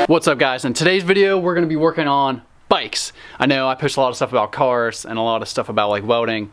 What's up guys? In today's video we're going to be working on bikes. I know I post a lot of stuff about cars and a lot of stuff about like welding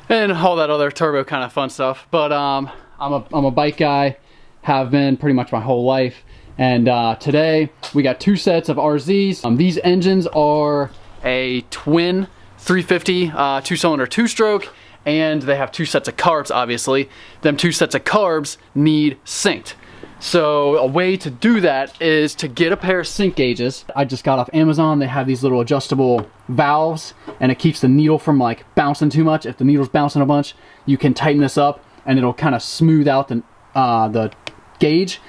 and all that other turbo kind of fun stuff, but I'm a bike guy, have been pretty much my whole life, and today we got two sets of RZs. These engines are a twin 350 two-cylinder two-stroke, and they have two sets of carbs. Obviously them two sets of carbs need synced. So a way to do that is to get a pair of sync gauges. I just got off Amazon. They have these little adjustable valves and it keeps the needle from like bouncing too much. If the needle's bouncing a bunch, you can tighten this up and it'll kind of smooth out the gauge.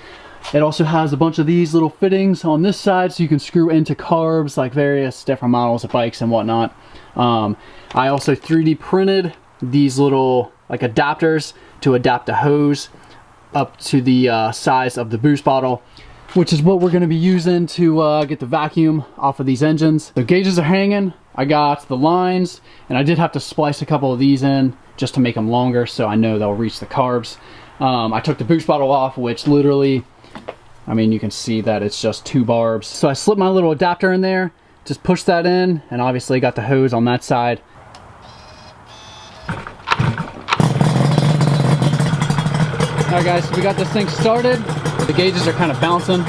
It also has a bunch of these little fittings on this side so you can screw into carbs, like various different models of bikes and whatnot. I also 3D printed these little like adapters to adapt the hose up to the size of the boost bottle, which is what we're going to be using to get the vacuum off of these engines. The gauges are hanging. I got the lines, and I did have to splice a couple of these in just to make them longer so I know they'll reach the carbs. I took the boost bottle off, which literally, I mean, you can see that it's just two barbs. So I slipped my little adapter in there, just pushed that in, and obviously got the hose on that side. Alright guys, so we got this thing started. The gauges are kind of bouncing,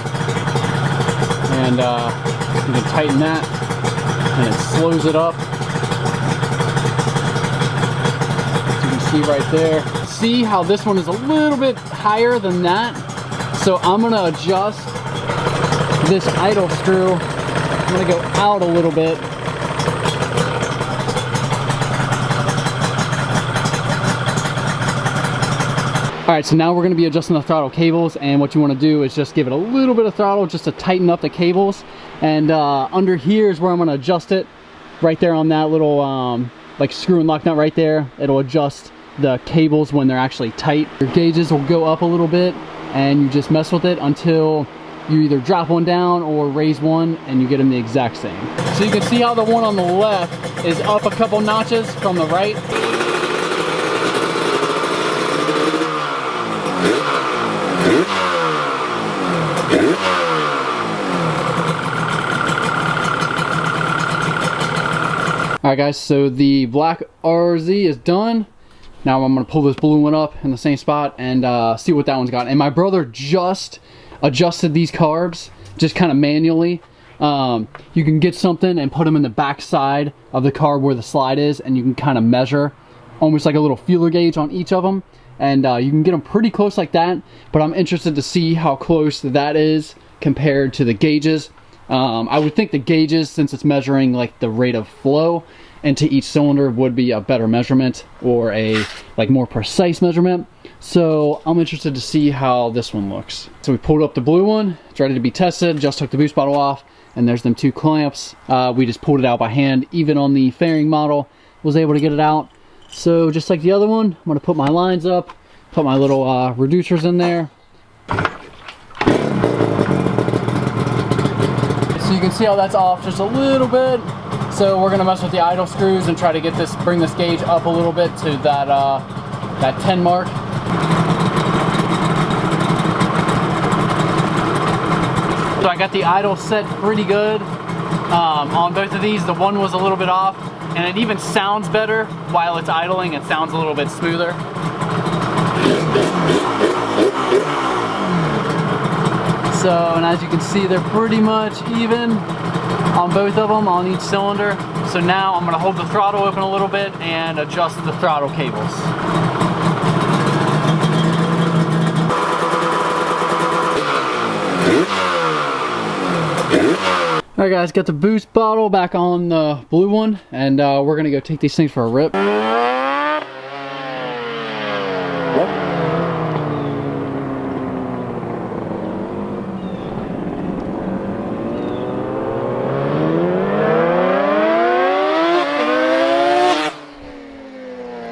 and you can tighten that and it slows it up. As you can see right there. See how this one is a little bit higher than that? So I'm going to adjust this idle screw. I'm going to go out a little bit. Alright, so now we're going to be adjusting the throttle cables, and what you want to do is just give it a little bit of throttle just to tighten up the cables, and under here is where I'm going to adjust it, right there on that little like screw and lock nut right there. It'll adjust the cables when they're actually tight. Your gauges will go up a little bit and you just mess with it until you either drop one down or raise one and you get them the exact same. So you can see how the one on the left is up a couple notches from the right. Alright guys, so the black RZ is done. Now I'm going to pull this blue one up in the same spot and see what that one's got. And my brother just adjusted these carbs, just kind of manually. You can get something and put them in the back side of the carb where the slide is, and you can kind of measure almost like a little feeler gauge on each of them. And you can get them pretty close like that, but I'm interested to see how close that is compared to the gauges. I would think the gauges, since it's measuring like the rate of flow into each cylinder, would be a better measurement, or a like more precise measurement. So I'm interested to see how this one looks. So we pulled up the blue one, it's ready to be tested. Just took the boost bottle off, and there's them two clamps. We just pulled it out by hand. Even on the fairing model, was able to get it out. So just like the other one, I'm going to put my lines up, put my little reducers in there. So you can see how that's off just a little bit. So we're going to mess with the idle screws and try to get this, bring this gauge up a little bit to that that 10 mark. So I got the idle set pretty good on both of these. The one was a little bit off, and it even sounds better while it's idling. It sounds a little bit smoother. So, and as you can see, they're pretty much even on both of them, on each cylinder. So now I'm going to hold the throttle open a little bit and adjust the throttle cables. Alright guys, got the boost bottle back on the blue one, and we're going to go take these things for a rip.